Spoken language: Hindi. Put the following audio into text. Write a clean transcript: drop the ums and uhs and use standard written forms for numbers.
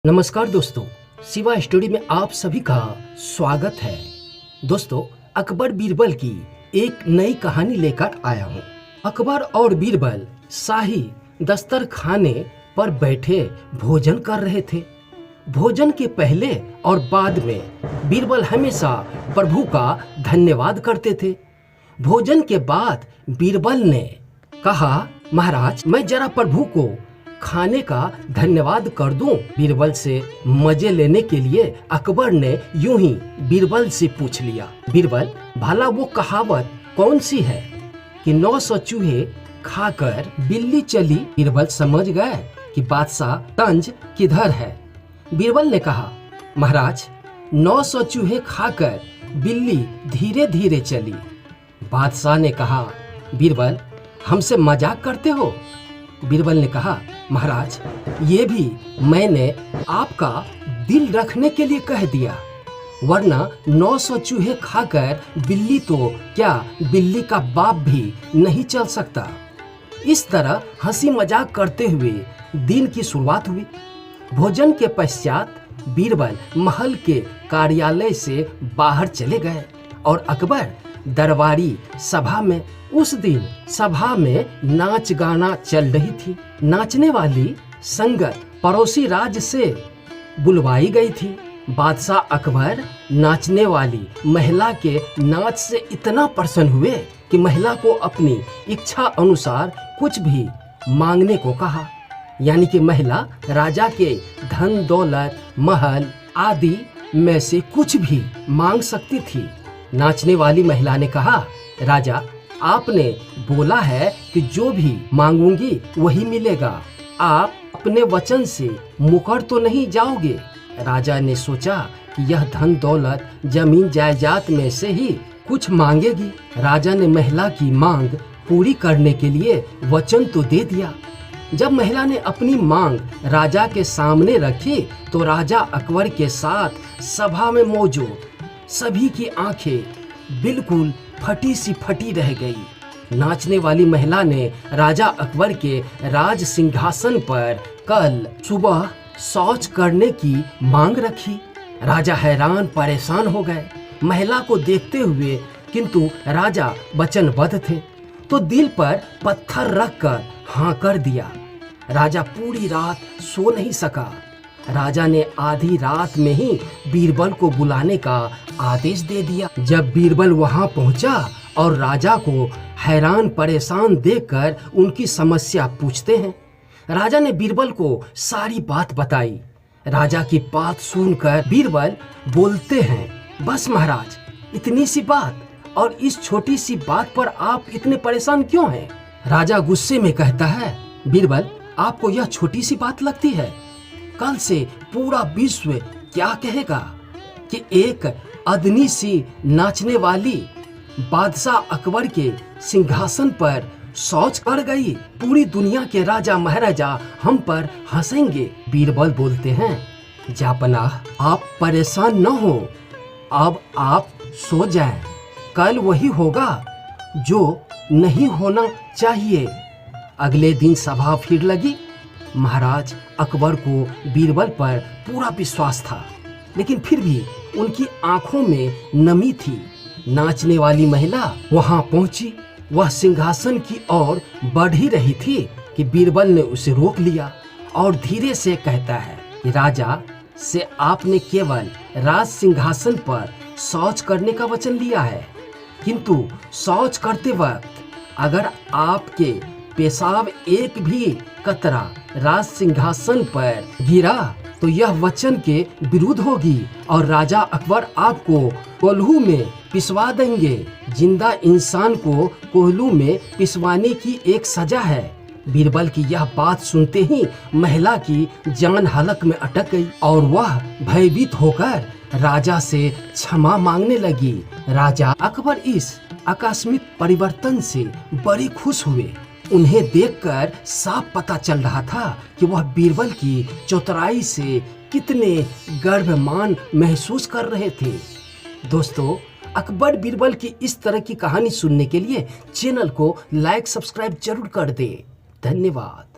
नमस्कार दोस्तों, शिवा स्टोरी में आप सभी का स्वागत है। दोस्तों, अकबर बीरबल की एक नई कहानी लेकर आया हूँ। अकबर और बीरबल शाही दस्तरखाने पर बैठे भोजन कर रहे थे। भोजन के पहले और बाद में बीरबल हमेशा प्रभु का धन्यवाद करते थे। भोजन के बाद बीरबल ने कहा, महाराज, मैं जरा प्रभु को खाने का धन्यवाद कर दूं। बीरबल से मजे लेने के लिए अकबर ने यूं ही बीरबल से पूछ लिया, बीरबल, भला वो कहावत कौन सी है कि 900 चूहे खाकर बिल्ली चली? बीरबल समझ गए कि बादशाह तंज किधर है। बीरबल ने कहा, महाराज, 900 चूहे खाकर बिल्ली धीरे धीरे चली। बादशाह ने कहा, बीरबल, हमसे मजाक करते हो? बीरबल ने कहा, महाराज, ये भी मैंने आपका दिल रखने के लिए कह दिया, वरना 900 चूहे खाकर बिल्ली तो क्या बिल्ली का बाप भी नहीं चल सकता। इस तरह हंसी मजाक करते हुए दिन की शुरुआत हुई। भोजन के पश्चात बीरबल महल के कार्यालय से बाहर चले गए और अकबर दरबारी सभा में। उस दिन सभा में नाच गाना चल रही थी। नाचने वाली संगत पड़ोसी राज्य से बुलवाई गई थी। बादशाह अकबर नाचने वाली महिला के नाच से इतना प्रसन्न हुए कि महिला को अपनी इच्छा अनुसार कुछ भी मांगने को कहा। यानी कि महिला राजा के धन दौलत महल आदि में से कुछ भी मांग सकती थी। नाचने वाली महिला ने कहा, राजा, आपने बोला है कि जो भी मांगूंगी वही मिलेगा। आप अपने वचन से मुकर तो नहीं जाओगे? राजा ने सोचा कि यह धन दौलत जमीन जायदाद में से ही कुछ मांगेगी। राजा ने महिला की मांग पूरी करने के लिए वचन तो दे दिया। जब महिला ने अपनी मांग राजा के सामने रखी तो राजा अकबर के साथ सभा में मौजूद सभी की आंखें बिल्कुल फटी सी फटी रह गई। नाचने वाली महिला ने राजा अकबर के राज सिंहासन पर कल सुबह शौच करने की मांग रखी। राजा हैरान परेशान हो गए महिला को देखते हुए, किंतु राजा वचनबद्ध थे तो दिल पर पत्थर रखकर हाँ कर दिया। राजा पूरी रात सो नहीं सका। राजा ने आधी रात में ही बीरबल को बुलाने का आदेश दे दिया। जब बीरबल वहां पहुंचा और राजा को हैरान परेशान देखकर उनकी समस्या पूछते हैं, राजा ने बीरबल को सारी बात बताई। राजा की बात सुनकर बीरबल बोलते हैं, बस महाराज, इतनी सी बात, और इस छोटी सी बात पर आप इतने परेशान क्यों हैं? राजा गुस्से में कहता है, बीरबल, आपको यह छोटी सी बात लगती है? कल से पूरा विश्व क्या कहेगा कि एक अदनी सी नाचने वाली बादशाह अकबर के सिंहासन पर शौच कर गई। पूरी दुनिया के राजा महाराजा हम पर हंसेंगे। बीरबल बोलते हैं, जापनाह, आप परेशान न हो, अब आप सो जाएं। कल वही होगा जो नहीं होना चाहिए। अगले दिन सभा फिर लगी। महाराज अकबर को बीरबल पर पूरा विश्वास था, लेकिन फिर भी उनकी आंखों में नमी थी। नाचने वाली महिला वहां पहुंची। वह सिंहासन की ओर बढ़ ही रही थी कि बीरबल ने उसे रोक लिया और धीरे से कहता है कि राजा से आपने केवल राज सिंहासन पर शौच करने का वचन लिया है, किंतु शौच करते वक्त अगर आपके पेशाब एक भी कतरा राज सिंहासन पर गिरा तो यह वचन के विरुद्ध होगी और राजा अकबर आपको कोल्हू में पिसवा देंगे। जिंदा इंसान को कोल्हू में पिसवाने की एक सजा है। बीरबल की यह बात सुनते ही महिला की जान हलक में अटक गई और वह भयभीत होकर राजा से क्षमा मांगने लगी। राजा अकबर इस आकस्मिक परिवर्तन से बड़े खुश हुए। उन्हें देखकर साफ पता चल रहा था कि वह बीरबल की चतुराई से कितने गर्वमान महसूस कर रहे थे। दोस्तों, अकबर बीरबल की इस तरह की कहानी सुनने के लिए चैनल को लाइक सब्सक्राइब जरूर कर दे। धन्यवाद।